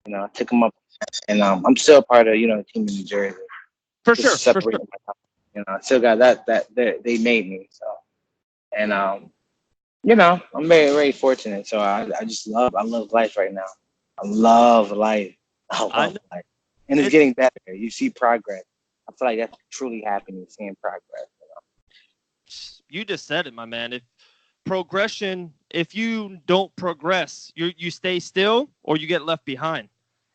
I took them up, and I'm still a part of the team in New Jersey. For Just sure, for sure. separating my, I still got that they made me so, and I'm very very fortunate. So I love life right now. I love life. I I love know life, and it's it's getting better. You see progress. I feel like that's truly happening, seeing progress. you just said it, my man. If progression, if you don't progress, you stay still or you get left behind.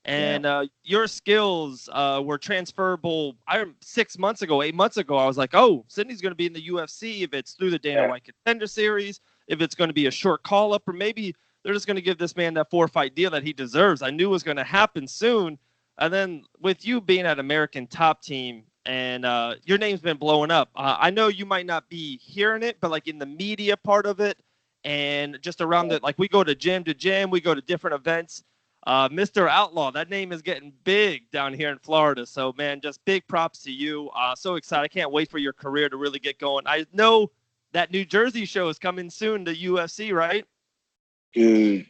Yeah, And your skills were transferable. 6 months ago, 8 months ago, I was like, oh, Sidney's going to be in the UFC if it's through the Dana yeah, White Contender Series, if it's going to be a short call up, or maybe they're just going to give this man that 4 fight deal that he deserves. I knew it was going to happen soon. And then with you being at American Top Team and your name's been blowing up, I know you might not be hearing it, but like in the media part of it, and just around the like we go to gym, we go to different events. Mr. Outlaw, that name is getting big down here in Florida. So, man, just big props to you. So excited. I can't wait for your career to really get going. I know that New Jersey show is coming soon to UFC, right? dude.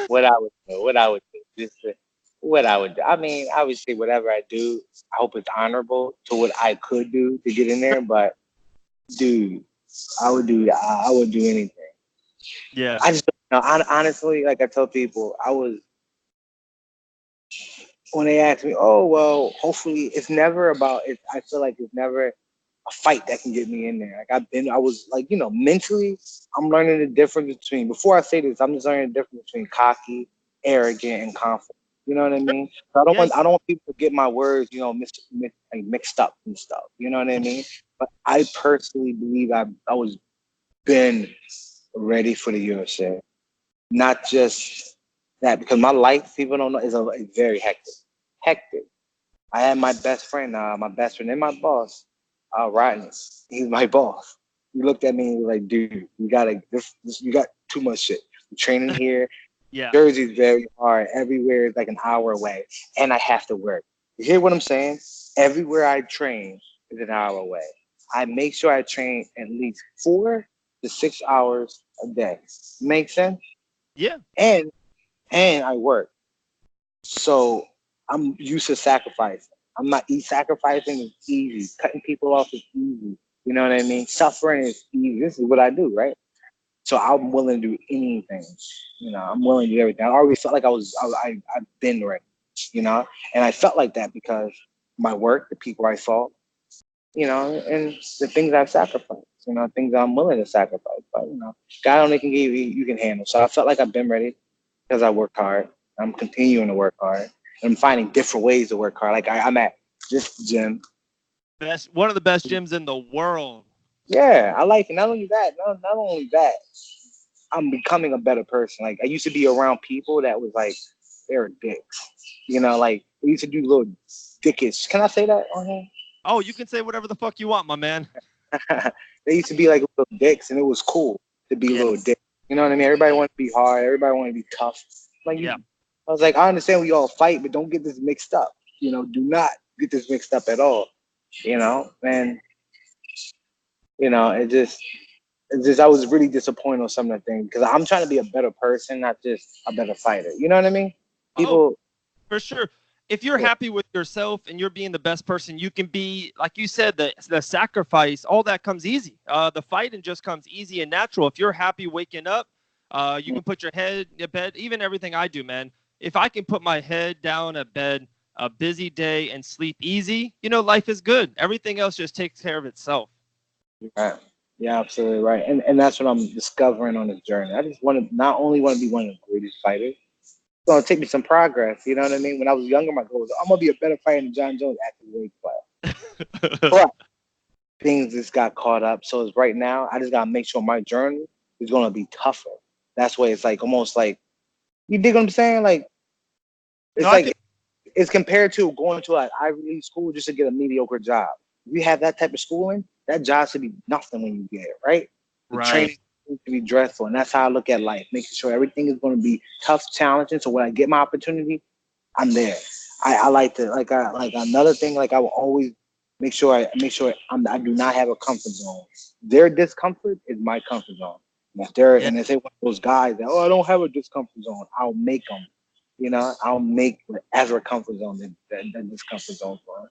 What I would do, what I would do. I mean, obviously, whatever I do, I hope it's honorable to what I could do to get in there. But dude, I would do anything. Yeah. I just honestly, like I tell people, I was when they ask me, oh well, hopefully it's never about it. I feel like it's never a fight that can get me in there. Like I was like, mentally, I'm learning the difference between. Before I say this, I'm just learning the difference between cocky, arrogant, and confident. You know what I mean? So Yeah. I don't want people to get my words, like mixed up and stuff. You know what I mean? But I personally believe I was been ready for the UFC. Not just that, because my life, people don't know, is very hectic. Hectic. I had my best friend and my boss, Rodney. He's my boss. He looked at me and was like, dude, you got too much shit. I'm training here. Yeah. Jersey's very hard. Everywhere is like an hour away. And I have to work. You hear what I'm saying? Everywhere I train is an hour away. I make sure I train at least 4 to 6 hours a day. Make sense? Yeah. And I work. So I'm used to sacrificing. I'm not sacrificing is easy. Cutting people off is easy. You know what I mean? Suffering is easy. This is what I do, right? So I'm willing to do anything. I'm willing to do everything. I already felt like I've been ready, and I felt like that because my work, the people I saw, and the things I've sacrificed, things I'm willing to sacrifice. But, God only can give you can handle. So I felt like I've been ready because I worked hard. I'm continuing to work hard. And I'm finding different ways to work hard. Like I'm at this gym. Best, one of the best gyms in the world. Yeah, I like it. Not only that, I'm becoming a better person. Like I used to be around people that was like they were dicks. Like we used to do little dickish. Can I say that on here? Oh, you can say whatever the fuck you want, my man. They used to be like little dicks, and it was cool to be Yeah. little dicks. You know what I mean? Everybody wanted to be hard. Everybody wanted to be tough. Like Yeah. I was like, I understand we all fight, but don't get this mixed up. Do not get this mixed up at all. And I was really disappointed on some of the things because I'm trying to be a better person, not just a better fighter. You know what I mean? Oh, People, for sure. If you're yeah, happy with yourself and you're being the best person you can be, like you said, the sacrifice, all that comes easy. The fighting just comes easy and natural. If you're happy waking up, you can put your head in bed. Even everything I do, man. If I can put my head down at bed, a busy day, and sleep easy, life is good. Everything else just takes care of itself. right. Yeah, absolutely right. And that's what I'm discovering on this journey. I just want to not only want to be one of the greatest fighters. It's gonna take me some progress. You know what I mean? When I was younger, my goal was I'm gonna be a better fighter than John Jones at the weight class. But things just got caught up. So it's right now, I just gotta make sure my journey is gonna be tougher. That's why it's like almost like you dig what I'm saying? Like No, it's I can. like it's compared to going to an Ivy League school just to get a mediocre job. If you have that type of schooling, that job should be nothing when you get it, right? The Right. training needs to be dreadful, and that's how I look at life, making sure everything is going to be tough, challenging. So when I get my opportunity, I'm there. I like to like another thing. Like I will always make sure I do not have a comfort zone. Their discomfort is my comfort zone. And if they want those guys that, I don't have a discomfort zone, I'll make them. I'll make whatever comfort zone that discomfort zone for 'em.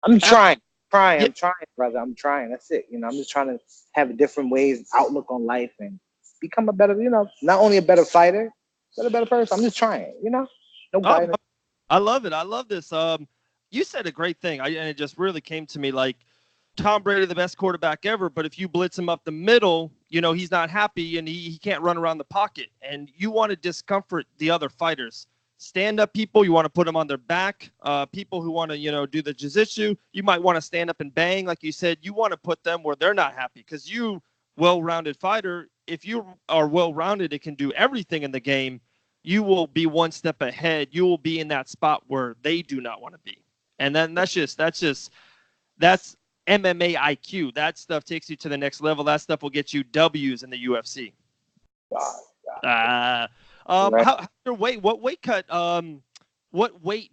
I'm trying, Yeah. I'm trying, brother. I'm trying. That's it. I'm just trying to have a different ways, outlook on life, and become a better, not only a better fighter, but a better person. I'm just trying, no guidance. I love it. I love this. You said a great thing, and it just really came to me like Tom Brady, the best quarterback ever, but if you blitz him up the middle, he's not happy and he can't run around the pocket. And you want to discomfort the other fighters. Stand up people, you want to put them on their back. People who want to, do the jiu-jitsu, you might want to stand up and bang. Like you said, you want to put them where they're not happy because you, well-rounded fighter, if you are well-rounded, it can do everything in the game. You will be one step ahead. You will be in that spot where they do not want to be. And then that's MMA IQ. That stuff takes you to the next level. That stuff will get you W's in the UFC. Right. How your weight? What weight cut? What weight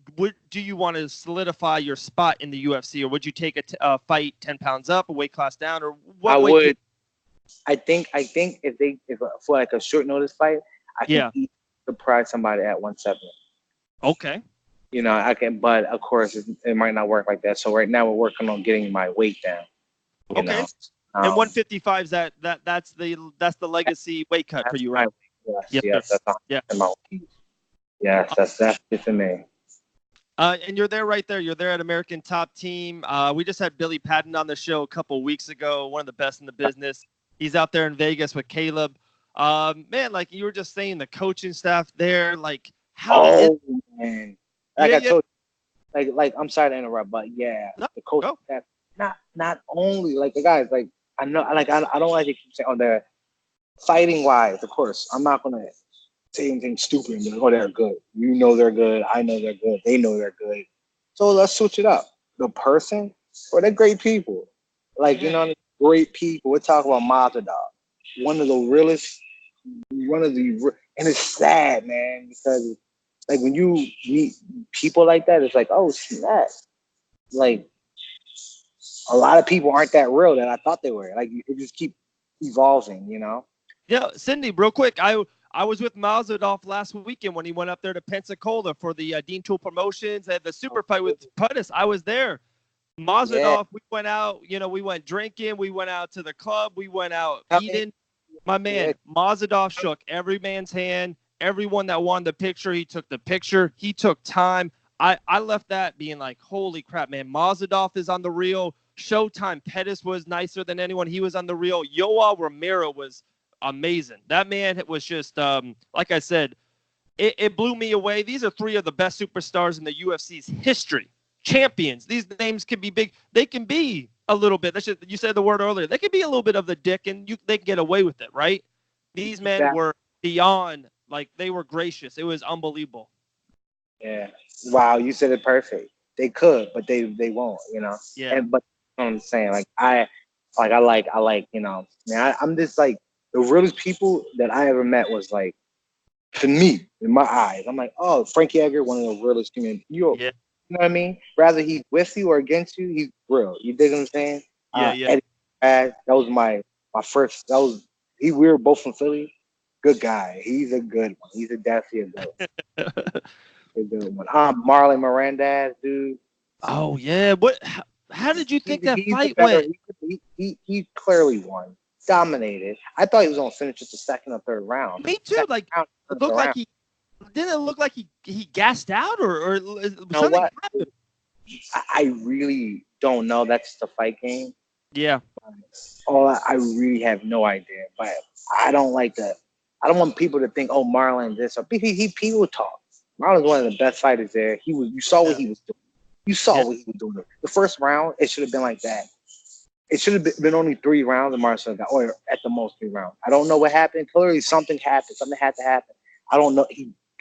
do you want to solidify your spot in the UFC, or would you take a fight 10 pounds up, a weight class down, or what? I would. I think if for like a short notice fight, I can surprise somebody at 170. Okay. I can, but of course it might not work like that. So right now we're working on getting my weight down. Okay. And 155 is that's the legacy weight cut for you, right? Yes, that's my weight. Yes, that's it for me. And you're there right there. You're there at American Top Team. We just had Billy Patton on the show a couple of weeks ago, one of the best in the business. He's out there in Vegas with Caleb. Man, like you were just saying, the coaching staff there, like man. Like I told you, like I'm sorry to interrupt, but the coaching staff, not only like the guys, like I know, like I don't like to keep saying, they're fighting wise. Of course, I'm not gonna say anything stupid and be like, they're good. They're good. I know they're good. They know they're good. So let's switch it up. The person, they're great people. Like great people. We're talking about Mazadov, one of the realest, and it's sad, man, because like when you meet people like that, it's like, oh snap. Like a lot of people aren't that real that I thought they were. Like it just keep evolving, Yeah, Sidney, real quick, I was with Mazadov last weekend when he went up there to Pensacola for the Dean Tool Promotions and the super fight with Puttis. I was there. Mazadov, we went out, we went drinking, we went out to the club, we went out eating. My man, Mazadov shook every man's hand. Everyone that wanted the picture, he took the picture. He took time. I left that being like, holy crap, man. Mazadov is on the reel. Showtime Pettis was nicer than anyone. He was on the reel. Yoel Romero was amazing. That man was just, like I said, it blew me away. These are three of the best superstars in the UFC's history. Champions. These names can be big. They can be a little bit. You said the word earlier. They can be a little bit of the dick, and they can get away with it, right? These men were beyond, like, they were gracious. It was unbelievable. Yeah. Wow, you said it perfect. They could, but they won't, Yeah. But you know what I'm saying, like I like, man, I'm just like the realest people that I ever met was like, to me, in my eyes, I'm like, oh, Frankie Edgar, one of the realest human. You know what I mean? Rather he's with you or against you, he's real. You dig what I'm saying? Eddie, that was my first. We were both from Philly. Good guy. He's a good one. He's definitely a good one. A good one. Marlon Miranda, dude. Oh yeah. How did you think that fight went? He clearly won. Dominated. I thought he was gonna finish just the second or third round. Me too. Like it looked like didn't it look like he gassed out or something happened? I really don't know. That's the fight game. Yeah. I really have no idea. But I don't like that. I don't want people to think, oh, Marlon this or people talk. Marlon's one of the best fighters there. You saw what he was doing. You saw what he was doing. The first round, it should have been like that. It should have been only 3 rounds, and Marlon got, or at the most 3 rounds. I don't know what happened. Clearly, something happened. Something had to happen. I don't know.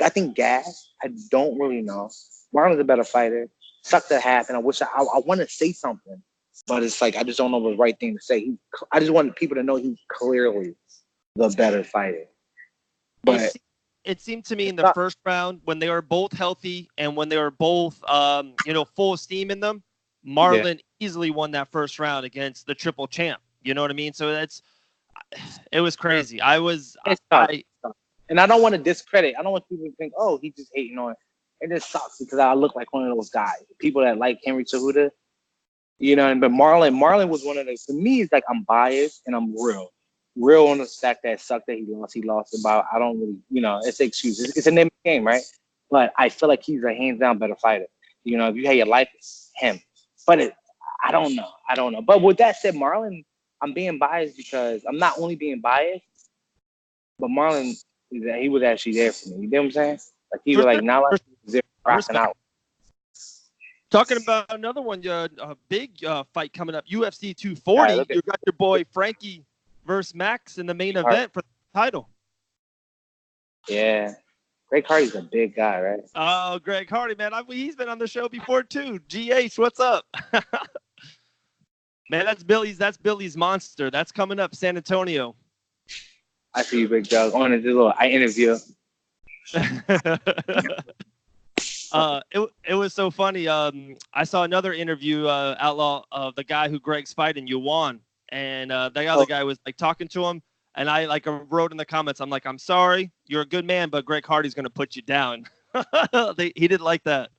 I think gas. I don't really know. Marlon's a better fighter. Sucked to happen. I wish I want to say something, but it's like I just don't know the right thing to say. I just want people to know he's clearly the better fighter. But it seemed to me in the first round when they were both healthy and when they were both full steam in them, Marlon easily won that first round against the triple champ. You know what I mean? So it was crazy. I was It's tough. I And I don't want to discredit. I don't want people to think, oh, he's just hating on it. It just sucks because I look like one of those guys. People that like Henry Cejudo, you know. But Marlon was one of those. For me, it's like I'm biased and I'm real on the fact that it sucked that he lost. He lost about. I don't really, it's an excuse. It's a name of the game, right? But I feel like he's a hands down better fighter. You know, if you had your life, it's him. But I don't know. I don't know. But with that said, Marlon, I'm being biased because I'm not only being biased, but Marlon, he was actually there for me. You know what I'm saying? Like he for was like not like sure, he was there I rocking respect. out. Talking about another one, a big fight coming up, UFC All right, 240. look at You got your boy Frankie versus Max in the main Hart. event for the title. Yeah, Greg Hardy's a big guy, right? Oh, Greg Hardy, man, he's been on the show before too. GH, what's up? Man, that's Billy's monster. That's coming up, San Antonio. I see you, Big Doug. On this little interview. It was so funny. I saw another interview, Outlaw, of the guy who Greg's fighting, Yuan, and the other guy was like talking to him, and I like wrote in the comments, I'm like, I'm sorry, you're a good man, but Greg Hardy's gonna put you down. He didn't like that.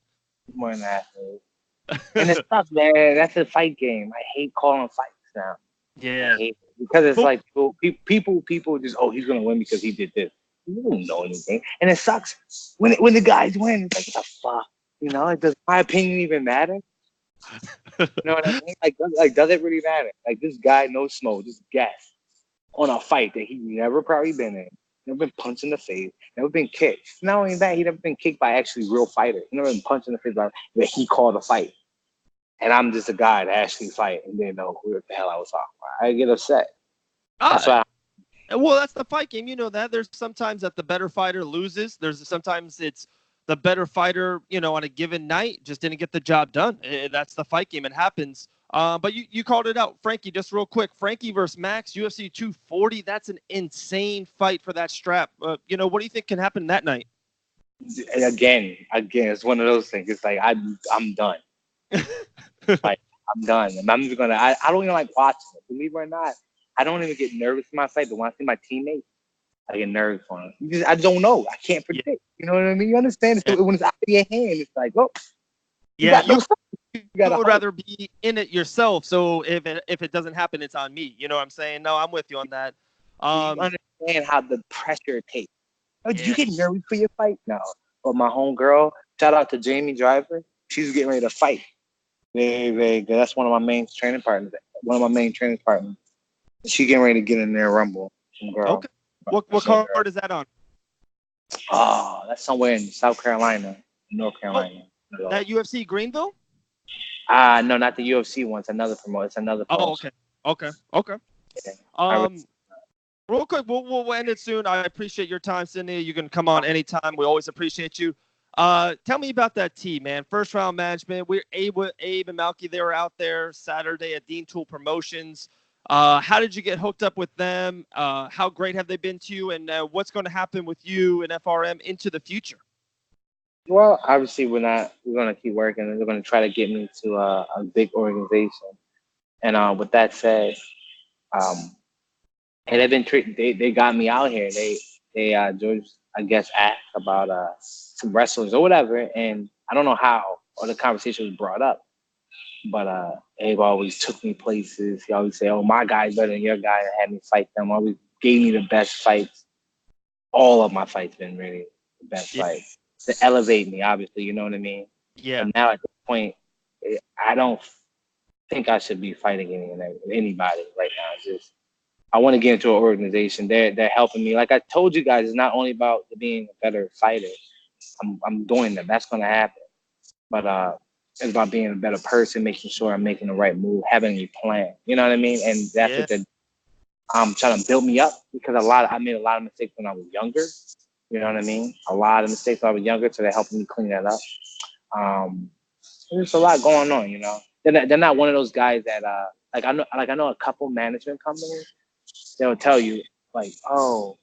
More than that. And it's tough, man. That's a fight game. I hate calling fights now. Yeah. I hate it because it's Well, like people just, oh, he's gonna win because he did this. You don't know anything, and it sucks when the guys win. It's like, what the fuck, Does my opinion even matter? You know what I mean? Like, does it really matter? Like, this guy, no smoke, just gas on a fight that he never probably been in, never been punched in the face, never been kicked. Not only that, he never been kicked by actually real fighters. He never been punched in the face by that he called a fight. And I'm just a guy that actually fight and didn't know who the hell I was talking about. I get upset. That's why. well, that's the fight game. You know that. There's sometimes that the better fighter loses. There's sometimes it's the better fighter, on a given night just didn't get the job done. That's the fight game. It happens. But you called it out, Frankie. Just real quick, Frankie versus Max, UFC 240. That's an insane fight for that strap. What do you think can happen that night? Again, it's one of those things. It's like I'm done. Like, I'm done. I'm not even gonna. I don't even like watching it. Believe it or not, I don't even get nervous in my fight. But when I see my teammates, I get nervous for them. I don't know. I can't predict. Yeah. You know what I mean? You understand? Yeah. When it's out of your hand, it's like, oh, Yeah, you would rather be in it yourself. So if it doesn't happen, it's on me. You know what I'm saying? No, I'm with you on that. you understand how the pressure it takes. Oh, did you get nervous for your fight? No. But my homegirl, shout out to Jamie Driver. She's getting ready to fight. Very, very good. That's one of my main training partners. She getting ready to get in there and rumble. Some girl. Okay. What card is that on? Oh, that's somewhere in South Carolina, North Carolina. That UFC Greenville? No, not the UFC one. It's another promoter. It's another promotion. Oh, okay. Yeah. Real quick, we'll end it soon. I appreciate your time, Sidney. You can come on anytime. We always appreciate you. Tell me about that team, man. First Round Management. We're Abe and Malky. They were out there Saturday at Dean Tool Promotions. How did you get hooked up with them? How great have they been to you? And what's going to happen with you and FRM into the future? Well, obviously, we're going to keep working. They're going to try to get me to a big organization. And with that said, and they've been they got me out here. They George, I guess, asked about some wrestlers or whatever, and I don't know how or the conversation was brought up, but Abe always took me places. He always said, "Oh, my guy's better than your guy," and had me fight them. Always gave me the best fights. All of my fights been really the best fights to elevate me. Obviously, you know what I mean. Yeah. And now at this point, I don't think I should be fighting anybody right now. It's just I want to get into an organization. They're helping me. Like I told you guys, it's not only about being a better fighter. I'm doing that. That's going to happen. But it's about being a better person, making sure I'm making the right move, having a plan. You know what I mean? And that's what they're trying to build me up because I made a lot of mistakes when I was younger. You know what I mean? A lot of mistakes when I was younger, so they're helping me clean that up. There's a lot going on. They're not one of those guys that I know a couple management companies. They'll tell you like, oh,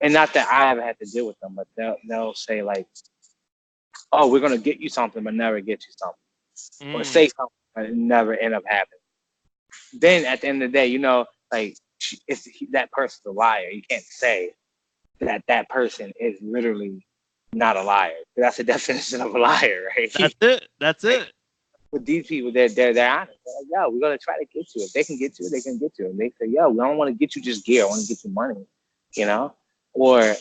and not that I haven't had to deal with them, but they'll say like, oh, we're gonna get you something, but never get you something, or say something, but it never end up happening. Then at the end of the day, like that person's a liar. You can't say that person is literally not a liar. That's the definition of a liar, right? That's it. That's Like, it. with these people, they're honest. They're like, yo, we're gonna try to get you. If they can get you, they can get you. And they say, yo, we don't want to get you just gear. I want to get you money, you know. Or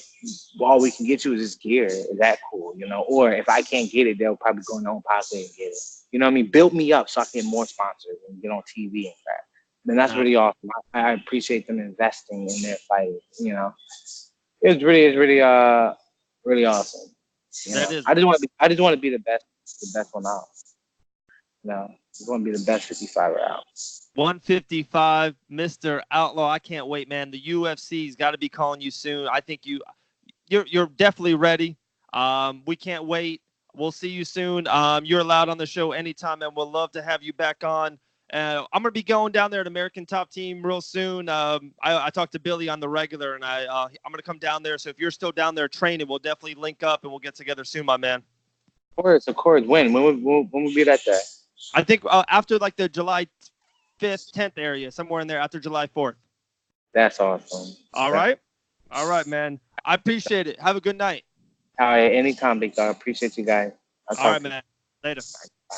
all we can get you is just gear. Is that cool, you know? Or if I can't get it, they'll probably go in their own pocket and get it. You know what I mean? Build me up so I can get more sponsors and get on TV and crap. And that's No, really awesome. I appreciate them investing in their fight. You know, it's really awesome. You that know, is. I just want to be the best one out. You know, just want to be the best 55er out. 155, Mr. Outlaw. I can't wait, man. The UFC's got to be calling you soon. I think you're definitely ready. We can't wait. We'll see you soon. You're allowed on the show anytime, and we'll love to have you back on. I'm gonna be going down there at American Top Team real soon. I talked to Billy on the regular, and I'm gonna come down there. So if you're still down there training, we'll definitely link up and we'll get together soon, my man. Of course. When we be at that? I think after like the July 5th, 10th area, somewhere in there after July 4th. That's awesome. All right. All right, man. I appreciate it. Have a good night. All right, anytime, big dog. Appreciate you guys. I'll All talk right, to you. man. Later. Bye.